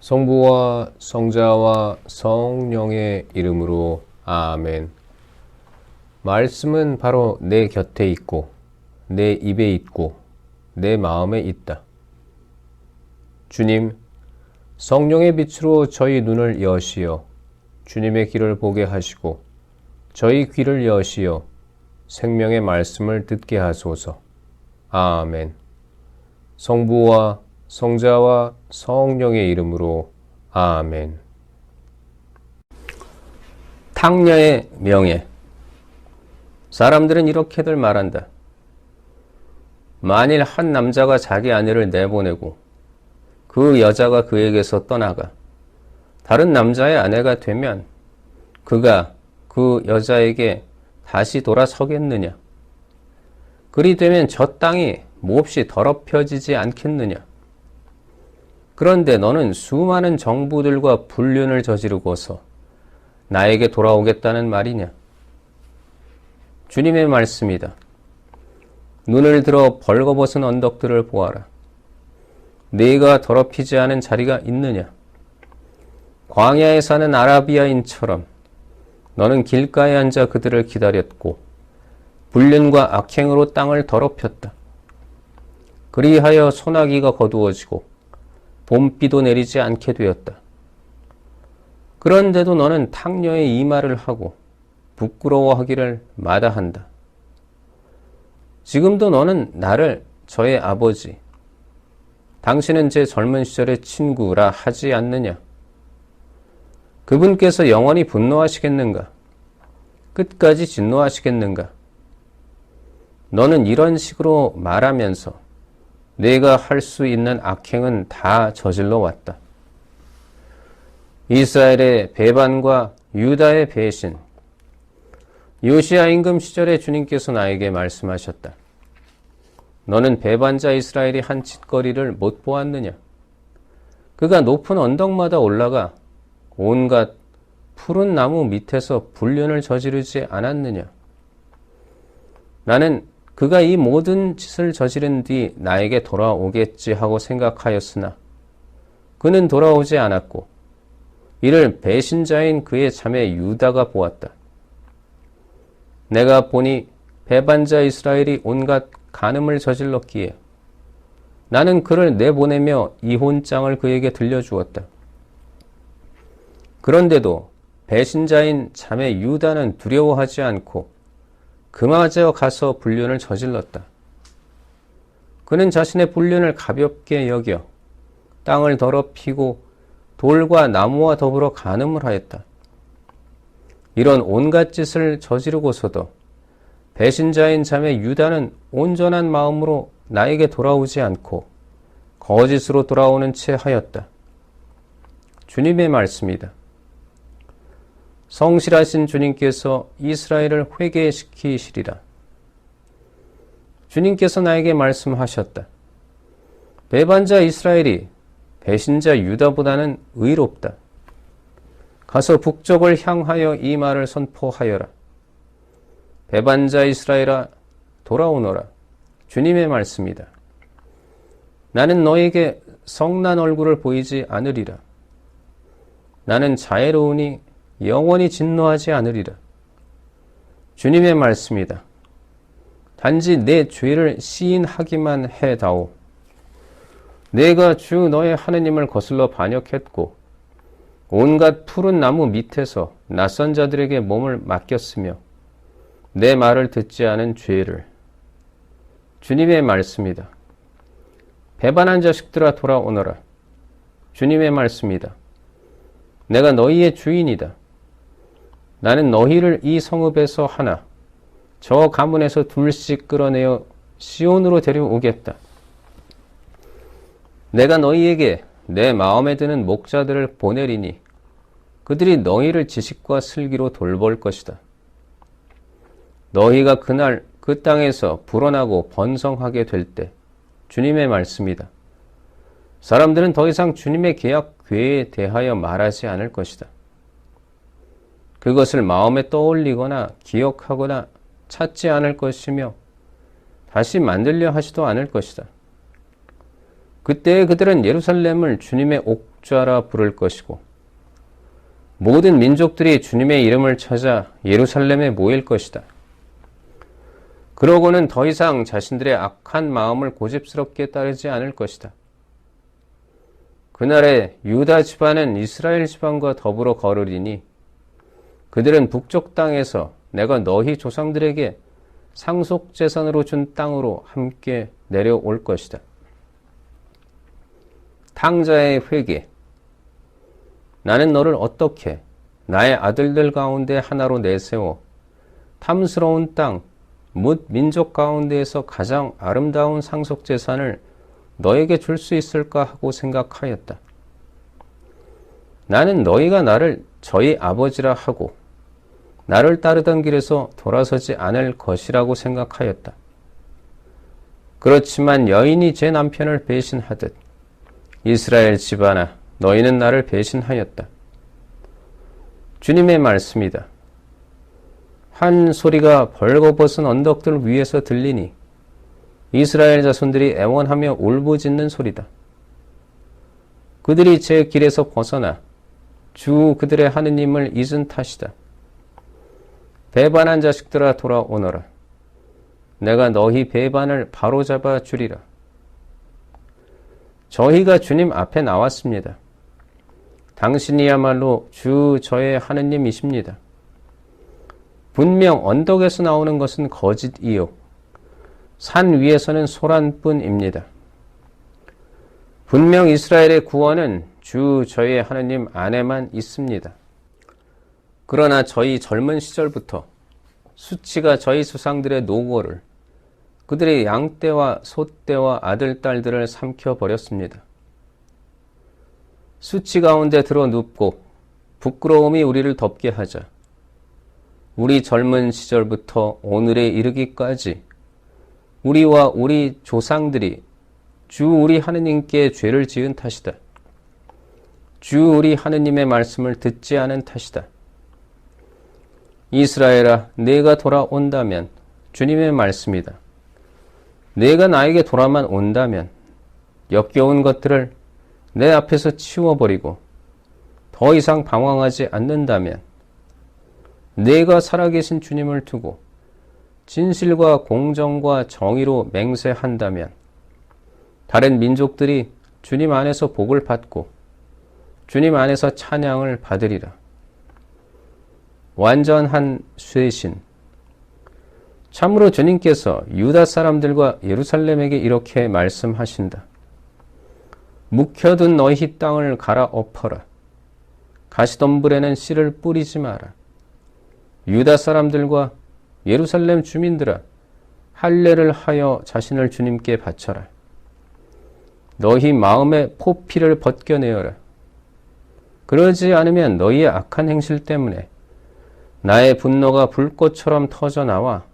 성부와 성자와 성령의 이름으로 아멘. 말씀은 바로 내 곁에 있고 내 입에 있고 내 마음에 있다. 주님, 성령의 빛으로 저희 눈을 여시어 주님의 길을 보게 하시고 저희 귀를 여시어 생명의 말씀을 듣게 하소서. 아멘. 성부와 성자와 성령의 이름으로 아멘. 탕녀의 명예. 사람들은 이렇게들 말한다. 만일 한 남자가 자기 아내를 내보내고 그 여자가 그에게서 떠나가 다른 남자의 아내가 되면 그가 그 여자에게 다시 돌아서겠느냐? 그리 되면 저 땅이 몹시 더럽혀지지 않겠느냐? 그런데 너는 수많은 정부들과 불륜을 저지르고서 나에게 돌아오겠다는 말이냐? 주님의 말씀이다. 눈을 들어 벌거벗은 언덕들을 보아라. 네가 더럽히지 않은 자리가 있느냐? 광야에 사는 아라비아인처럼 너는 길가에 앉아 그들을 기다렸고 불륜과 악행으로 땅을 더럽혔다. 그리하여 소나기가 거두어지고 봄비도 내리지 않게 되었다. 그런데도 너는 탕녀의 이 말을 하고 부끄러워하기를 마다한다. 지금도 너는 나를 저의 아버지, 당신은 제 젊은 시절의 친구라 하지 않느냐? 그분께서 영원히 분노하시겠는가? 끝까지 진노하시겠는가? 너는 이런 식으로 말하면서 내가 할 수 있는 악행은 다 저질러 왔다. 이스라엘의 배반과 유다의 배신. 요시야 임금 시절에 주님께서 나에게 말씀하셨다. 너는 배반자 이스라엘이 한 짓거리를 못 보았느냐? 그가 높은 언덕마다 올라가 온갖 푸른 나무 밑에서 불륜을 저지르지 않았느냐? 나는 그가 이 모든 짓을 저지른 뒤 나에게 돌아오겠지 하고 생각하였으나 그는 돌아오지 않았고 이를 배신자인 그의 자매 유다가 보았다. 내가 보니 배반자 이스라엘이 온갖 간음을 저질렀기에 나는 그를 내보내며 이혼장을 그에게 들려주었다. 그런데도 배신자인 자매 유다는 두려워하지 않고 그마저 가서 불륜을 저질렀다. 그는 자신의 불륜을 가볍게 여겨 땅을 더럽히고 돌과 나무와 더불어 간음을 하였다. 이런 온갖 짓을 저지르고서도 배신자인 자매 유다는 온전한 마음으로 나에게 돌아오지 않고 거짓으로 돌아오는 채 하였다. 주님의 말씀이다. 성실하신 주님께서 이스라엘을 회개시키시리라. 주님께서 나에게 말씀하셨다. 배반자 이스라엘이 배신자 유다보다는 의롭다. 가서 북쪽을 향하여 이 말을 선포하여라. 배반자 이스라엘아 돌아오너라. 주님의 말씀이다. 나는 너에게 성난 얼굴을 보이지 않으리라. 나는 자애로우니 영원히 진노하지 않으리라. 주님의 말씀이다. 단지 내 죄를 시인하기만 해다오. 내가 주 너의 하느님을 거슬러 반역했고 온갖 푸른 나무 밑에서 낯선 자들에게 몸을 맡겼으며 내 말을 듣지 않은 죄를. 주님의 말씀이다. 배반한 자식들아 돌아오너라. 주님의 말씀이다. 내가 너희의 주인이다. 나는 너희를 이 성읍에서 하나, 저 가문에서 둘씩 끌어내어 시온으로 데려오겠다. 내가 너희에게 내 마음에 드는 목자들을 보내리니 그들이 너희를 지식과 슬기로 돌볼 것이다. 너희가 그날 그 땅에서 불어나고 번성하게 될 때 주님의 말씀이다. 사람들은 더 이상 주님의 계약 궤에 대하여 말하지 않을 것이다. 그것을 마음에 떠올리거나 기억하거나 찾지 않을 것이며 다시 만들려 하지도 않을 것이다. 그때 그들은 예루살렘을 주님의 옥좌라 부를 것이고 모든 민족들이 주님의 이름을 찾아 예루살렘에 모일 것이다. 그러고는 더 이상 자신들의 악한 마음을 고집스럽게 따르지 않을 것이다. 그날에 유다 집안은 이스라엘 집안과 더불어 거르리니 그들은 북쪽 땅에서 내가 너희 조상들에게 상속재산으로 준 땅으로 함께 내려올 것이다. 탕자의 회개. 나는 너를 어떻게 나의 아들들 가운데 하나로 내세워 탐스러운 땅, 뭇 민족 가운데에서 가장 아름다운 상속재산을 너에게 줄 수 있을까 하고 생각하였다. 나는 너희가 나를 저희 아버지라 하고 나를 따르던 길에서 돌아서지 않을 것이라고 생각하였다. 그렇지만 여인이 제 남편을 배신하듯 이스라엘 집안아 너희는 나를 배신하였다. 주님의 말씀이다. 한 소리가 벌거벗은 언덕들 위에서 들리니 이스라엘 자손들이 애원하며 울부짖는 소리다. 그들이 제 길에서 벗어나 주 그들의 하느님을 잊은 탓이다. 배반한 자식들아 돌아오너라. 내가 너희 배반을 바로잡아 주리라. 저희가 주님 앞에 나왔습니다. 당신이야말로 주 저의 하느님이십니다. 분명 언덕에서 나오는 것은 거짓이요 산 위에서는 소란뿐입니다. 분명 이스라엘의 구원은 주 저의 하느님 안에만 있습니다. 그러나 저희 젊은 시절부터 수치가 저희 조상들의 노고를 그들의 양떼와 소떼와 아들, 딸들을 삼켜버렸습니다. 수치 가운데 들어 눕고 부끄러움이 우리를 덮게 하자 우리 젊은 시절부터 오늘에 이르기까지 우리와 우리 조상들이 주 우리 하느님께 죄를 지은 탓이다. 주 우리 하느님의 말씀을 듣지 않은 탓이다. 이스라엘아, 내가 돌아온다면 주님의 말씀이다. 내가 나에게 돌아만 온다면 역겨운 것들을 내 앞에서 치워버리고 더 이상 방황하지 않는다면 내가 살아계신 주님을 두고 진실과 공정과 정의로 맹세한다면 다른 민족들이 주님 안에서 복을 받고 주님 안에서 찬양을 받으리라. 완전한 쇄신. 참으로 주님께서 유다 사람들과 예루살렘에게 이렇게 말씀하신다. 묵혀둔 너희 땅을 갈아엎어라. 가시덤불에는 씨를 뿌리지 마라. 유다 사람들과 예루살렘 주민들아, 할례를 하여 자신을 주님께 바쳐라. 너희 마음의 포피를 벗겨내어라. 그러지 않으면 너희의 악한 행실 때문에 나의 분노가 불꽃처럼 터져나와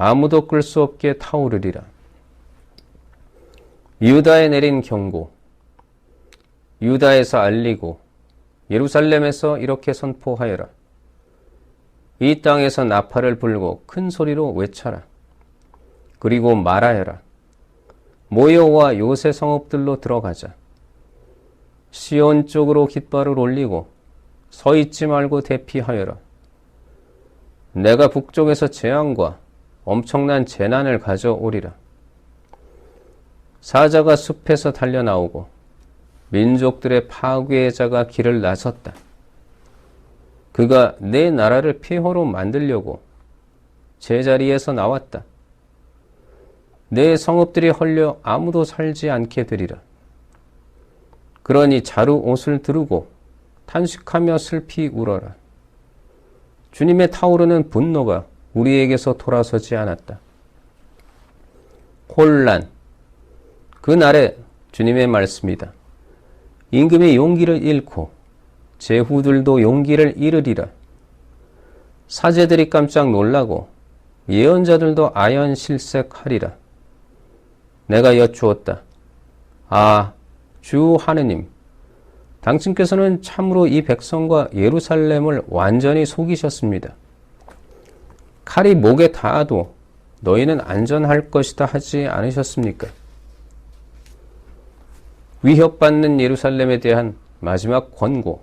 아무도 끌 수 없게 타오르리라. 유다에 내린 경고. 유다에서 알리고 예루살렘에서 이렇게 선포하여라. 이 땅에서 나팔을 불고 큰 소리로 외쳐라. 그리고 말하여라. 모여와 요새 성읍들로 들어가자. 시온 쪽으로 깃발을 올리고 서 있지 말고 대피하여라. 내가 북쪽에서 재앙과 엄청난 재난을 가져오리라. 사자가 숲에서 달려나오고 민족들의 파괴의 자가 길을 나섰다. 그가 내 나라를 폐허로 만들려고 제자리에서 나왔다. 내 성읍들이 헐려 아무도 살지 않게 되리라. 그러니 자루 옷을 두르고 탄식하며 슬피 울어라. 주님의 타오르는 분노가 우리에게서 돌아서지 않았다. 혼란. 그날에 주님의 말씀이다. 임금이 용기를 잃고 제후들도 용기를 잃으리라. 사제들이 깜짝 놀라고 예언자들도 아연실색하리라. 내가 여쭈었다. 아, 주 하느님, 당신께서는 참으로 이 백성과 예루살렘을 완전히 속이셨습니다. 칼이 목에 닿아도 너희는 안전할 것이다 하지 않으셨습니까? 위협받는 예루살렘에 대한 마지막 권고.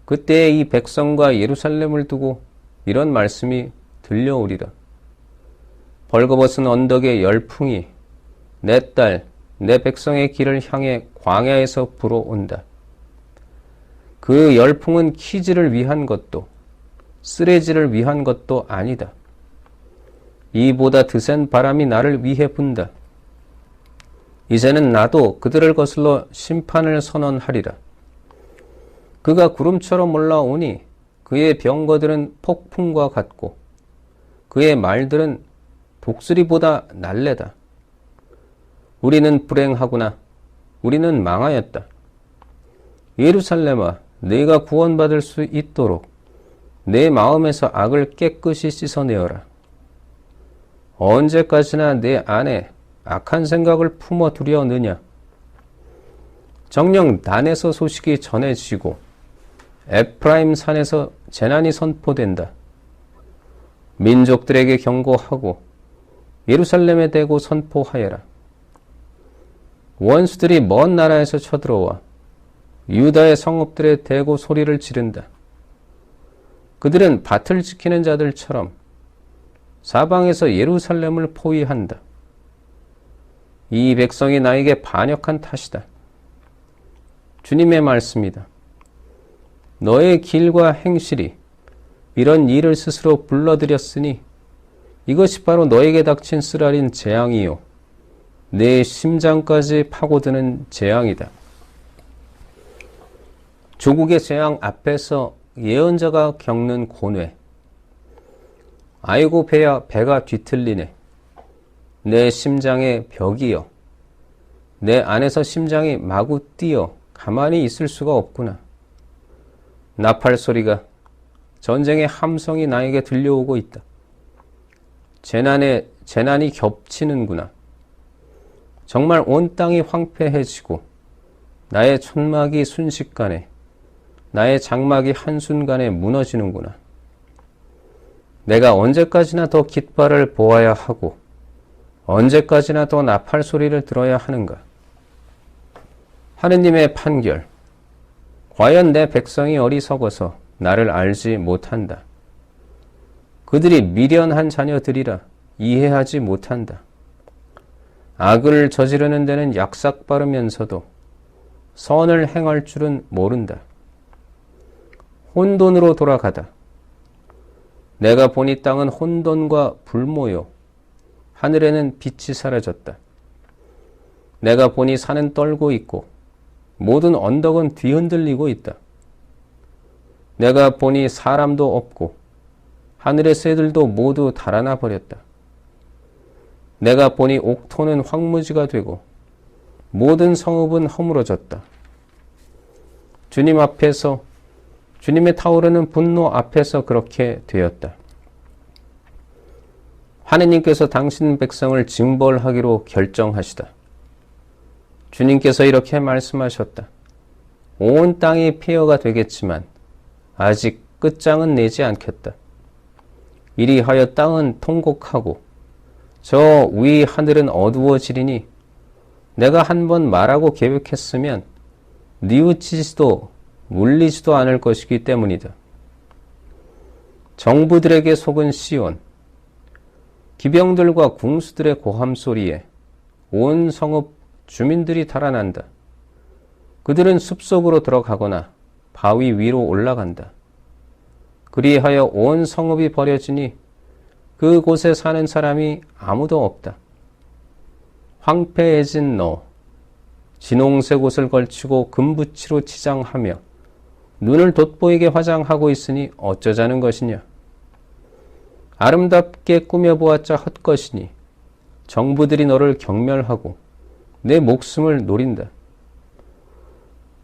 그때 이 백성과 예루살렘을 두고 이런 말씀이 들려오리라. 벌거벗은 언덕의 열풍이 내 딸, 내 백성의 길을 향해 광야에서 불어온다. 그 열풍은 키즈를 위한 것도 쓰레지를 위한 것도 아니다. 이보다 드센 바람이 나를 위해 분다. 이제는 나도 그들을 거슬러 심판을 선언하리라. 그가 구름처럼 올라오니 그의 병거들은 폭풍과 같고 그의 말들은 독수리보다 날래다. 우리는 불행하구나. 우리는 망하였다. 예루살렘아, 네가 구원받을 수 있도록 내 마음에서 악을 깨끗이 씻어내어라. 언제까지나 내 안에 악한 생각을 품어두려느냐. 정녕 단에서 소식이 전해지고 에프라임 산에서 재난이 선포된다. 민족들에게 경고하고 예루살렘에 대고 선포하여라. 원수들이 먼 나라에서 쳐들어와 유다의 성읍들에 대고 소리를 지른다. 그들은 밭을 지키는 자들처럼 사방에서 예루살렘을 포위한다. 이 백성이 나에게 반역한 탓이다. 주님의 말씀이다. 너의 길과 행실이 이런 일을 스스로 불러들였으니 이것이 바로 너에게 닥친 쓰라린 재앙이요 내 심장까지 파고드는 재앙이다. 조국의 재앙 앞에서 예언자가 겪는 고뇌. 아이고 배야, 배가 뒤틀리네. 내 심장의 벽이여. 내 안에서 심장이 마구 뛰어 가만히 있을 수가 없구나. 나팔 소리가, 전쟁의 함성이 나에게 들려오고 있다. 재난이 겹치는구나. 정말 온 땅이 황폐해지고 나의 천막이 순식간에, 나의 장막이 한순간에 무너지는구나. 내가 언제까지나 더 깃발을 보아야 하고 언제까지나 더 나팔 소리를 들어야 하는가. 하느님의 판결. 과연 내 백성이 어리석어서 나를 알지 못한다. 그들이 미련한 자녀들이라 이해하지 못한다. 악을 저지르는 데는 약삭 빠르면서도 선을 행할 줄은 모른다. 혼돈으로 돌아가다. 내가 보니 땅은 혼돈과 불모요. 하늘에는 빛이 사라졌다. 내가 보니 산은 떨고 있고 모든 언덕은 뒤흔들리고 있다. 내가 보니 사람도 없고 하늘의 새들도 모두 달아나 버렸다. 내가 보니 옥토는 황무지가 되고 모든 성읍은 허물어졌다. 주님 앞에서, 주님의 타오르는 분노 앞에서 그렇게 되었다. 하느님께서 당신 백성을 징벌하기로 결정하시다. 주님께서 이렇게 말씀하셨다. 온 땅이 폐허가 되겠지만 아직 끝장은 내지 않겠다. 이리하여 땅은 통곡하고 저 위 하늘은 어두워지리니 내가 한번 말하고 계획했으면 뉘우치지도 물리지도 않을 것이기 때문이다. 정부들에게 속은 시온, 기병들과 궁수들의 고함 소리에 온 성읍 주민들이 달아난다. 그들은 숲속으로 들어가거나 바위 위로 올라간다. 그리하여 온 성읍이 버려지니 그곳에 사는 사람이 아무도 없다. 황폐해진 너, 진홍색 옷을 걸치고 금붙이로 치장하며 눈을 돋보이게 화장하고 있으니 어쩌자는 것이냐. 아름답게 꾸며보았자 헛것이니 정부들이 너를 경멸하고 내 목숨을 노린다.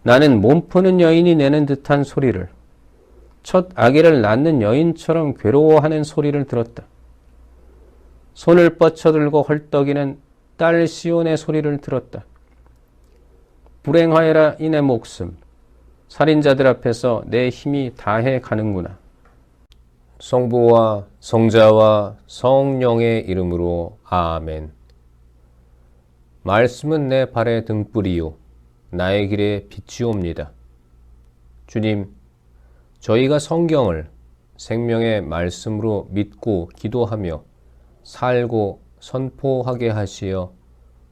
나는 몸푸는 여인이 내는 듯한 소리를, 첫 아기를 낳는 여인처럼 괴로워하는 소리를 들었다. 손을 뻗쳐들고 헐떡이는 딸 시온의 소리를 들었다. 불행하여라 이 내 목숨, 살인자들 앞에서 내 힘이 다해 가는구나. 성부와 성자와 성령의 이름으로 아멘. 말씀은 내 발의 등불이요 나의 길에 빛이옵니다. 주님, 저희가 성경을 생명의 말씀으로 믿고 기도하며 살고 선포하게 하시어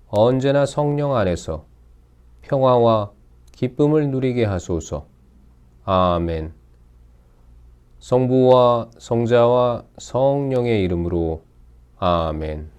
언제나 성령 안에서 평화와 기쁨을 누리게 하소서. 아멘. 성부와 성자와 성령의 이름으로 아멘.